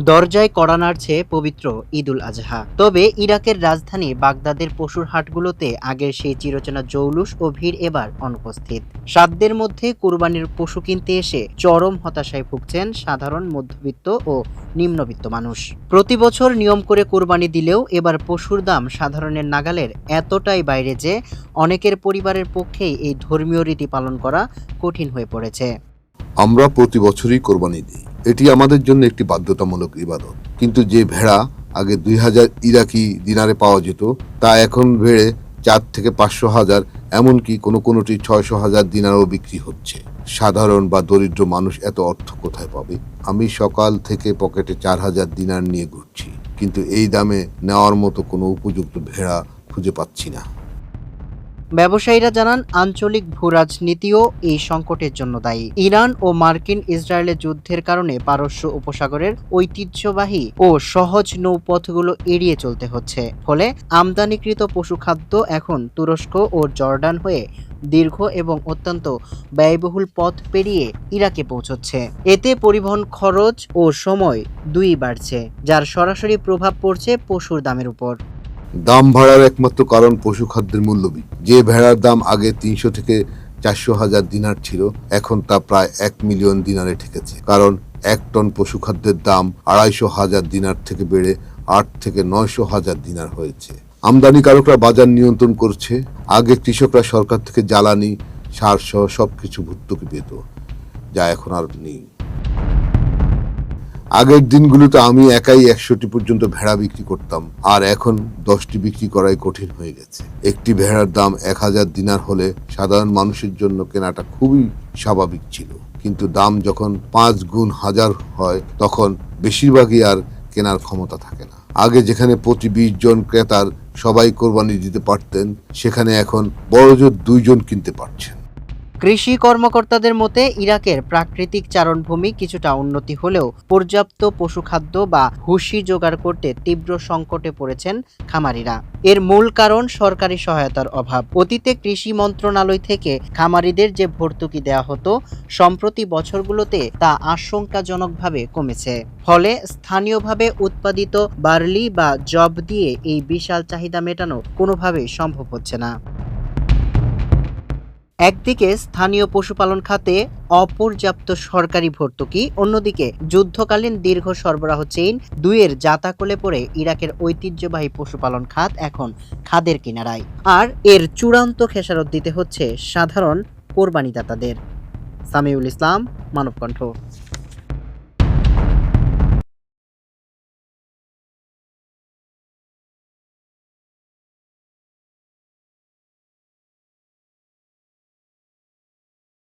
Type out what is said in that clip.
দরজায় কড়া নাড়ছে পবিত্র ঈদুল আজহা। তবে ইরাকের রাজধানী বাগদাদের পশুর হাটগুলোতে আগের সেই চিরচেনা জৌলুস ও ভিড় এবার অনুপস্থিত। সাধ্যের মধ্যে কুরবানির পশু কিনতে এসে চরম হতাশায় ভুগছেন সাধারণ মধ্যবিত্ত ও নিম্নবিত্ত মানুষ। প্রতি বছর নিয়ম করে কুরবানি দিলেও এবার পশুর দাম সাধারণের নাগালের এতটাই বাইরে যে অনেকের পরিবারের পক্ষেই এই ধর্মীয় রীতি পালন করা কঠিন হয়ে পড়েছে। আমরা প্রতি বছরই কোরবানি দিই, এটি আমাদের জন্য একটি বাধ্যতামূলক ইবাদত। কিন্তু যে ভেড়া আগে 2000 ইরাকি দিনারে পাওয়া যেত, তা এখন বেড়ে 4 থেকে 500,000, এমনকি কোনোটি 600,000 দিনারও বিক্রি হচ্ছে। সাধারণ বা দরিদ্র মানুষ এত অর্থ কোথায় পাবে? আমি সকাল থেকে পকেটে 4000 দিনার নিয়ে ঘুরছি, কিন্তু এই দামে নেওয়ার মতো কোনো উপযুক্ত ভেড়া খুঁজে পাচ্ছি না। ব্যবসায়ীরা জানান, আঞ্চলিক ভূরাজনীতিও এই সংকটের জন্য দায়ী। ইরান ও মার্কিন ইসরায়েলের যুদ্ধের কারণে পারস্য উপসাগরের ঐতিহ্যবাহী ও সহজ নৌপথগুলো এড়িয়ে চলতে হচ্ছে। ফলে আমদানিকৃত পশুখাদ্য এখন তুরস্ক ও জর্ডান হয়ে দীর্ঘ এবং অত্যন্ত ব্যয়বহুল পথ পেরিয়ে ইরাকে পৌঁছচ্ছে। এতে পরিবহন খরচ ও সময় দুই বাড়ছে, যার সরাসরি প্রভাব পড়ছে পশুর দামের উপর। দাম বাড়ার একমাত্র কারণ পশু খাদ্যের মূল্যবৃদ্ধি। যে ভেড়ার দাম আগে 300 থেকে 400,000 দিনার ছিল, এখন তা প্রায় 1 মিলিয়ন দিনারে ঠেকেছে। কারণ 1 টন পশু খাদ্যের দাম 250,000 দিনার থেকে বেড়ে 8 থেকে 900,000 দিনার হয়েছে। আমদানিকারকরা বাজার নিয়ন্ত্রণ করছে। আগে কৃষকরা সরকার থেকে জ্বালানি, সার সহ সবকিছু ভর্তুকি পেত, যা এখন আর নেই। আগের দিনগুলোতে আমি একাই 100টি পর্যন্ত ভেড়া বিক্রি করতাম, আর এখন 10টি বিক্রি করাই কঠিন হয়ে গেছে। একটি ভেড়ার দাম 1000 দিনার হলে সাধারণ মানুষের জন্য কেনাটা খুবই স্বাভাবিক ছিল, কিন্তু দাম যখন 5 গুণ হাজার হয়, তখন বেশিরভাগই আর কেনার ক্ষমতা থাকে না। আগে যেখানে প্রতি 20 জন ক্রেতার সবাই কোরবানি দিতে পারতেন, সেখানে এখন বড়জোর 2 জন কিনতে পারছেন। কৃষি কর্মকর্তাদের মতে, ইরাকের প্রাকৃতিক চারণভূমি কিছুটা উন্নতি হলেও পর্যাপ্ত পশুখাদ্য বা ভুসি জোগাড় করতে তীব্র সংকটে পড়েছেন খামারিরা। এর মূল কারণ সরকারি সহায়তার অভাব। অতীতে কৃষি মন্ত্রণালয় থেকে খামারিদের যে ভর্তুকি দেওয়া হতো, সম্প্রতি বছরগুলোতে তা আশঙ্কাজনকভাবে কমেছে। ফলে স্থানীয়ভাবে উৎপাদিত বার্লি বা জব দিয়ে এই বিশাল চাহিদা মেটানো কোনোভাবেই সম্ভব হচ্ছে না। একদিকে স্থানীয় পশুপালন খাতে অপর্যাপ্ত সরকারি ভর্তুকি, অন্যদিকে যুদ্ধকালীন দীর্ঘ সরবরাহ চেইন, দুইয়ের জাতাকলে পড়ে ইরাকের ঐতিহ্যবাহী পশুপালন খাত এখন খাদের কিনারায়। আর এর চূড়ান্ত খেসারত দিতে হচ্ছে সাধারণ কোরবানিদাতাদের। সামিউল ইসলাম, মানবকণ্ঠ।